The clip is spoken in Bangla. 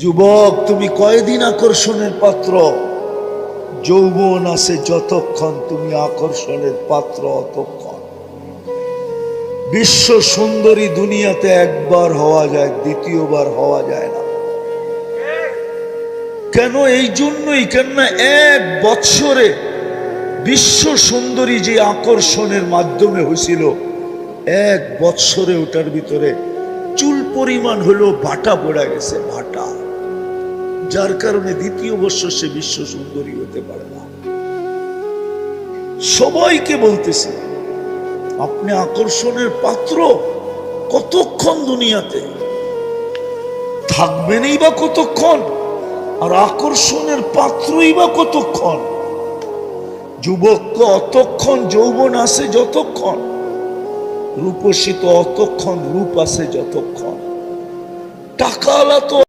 যুবক, তুমি কয়দিন আকর্ষণের পাত্র? যৌবন আছে যতক্ষণ তুমি আকর্ষণের পাত্র অতক্ষণ। বিশ্ব সুন্দরী দুনিয়াতে একবার হওয়া যায়, দ্বিতীয়বার হওয়া যায় না। কেন? এই জন্যই, কেননা এক বৎসরে বিশ্ব সুন্দরী যে আকর্ষণের মাধ্যমে হয়েছিল, এক বৎসরে ওটার ভিতরে চুল পরিমাণ হলো ভাটা পড়ে গেছে, ভাটা। যার কারণে দ্বিতীয় বৎসর সে বিশ্ব সুন্দরী হতে পারে না। সবাইকে বলতেছি, আপনি আকর্ষণের পাত্র কতক্ষণ দুনিয়াতে থাকবেনই বা কতক্ষণ, আর আকর্ষণের পাত্রই বা কতক্ষণ? যুবককে অতক্ষণ যৌবন আছে যতক্ষণ, রূপসী তো অতক্ষণ রূপ আছে যতক্ষণ। টাকাওয়ালা তো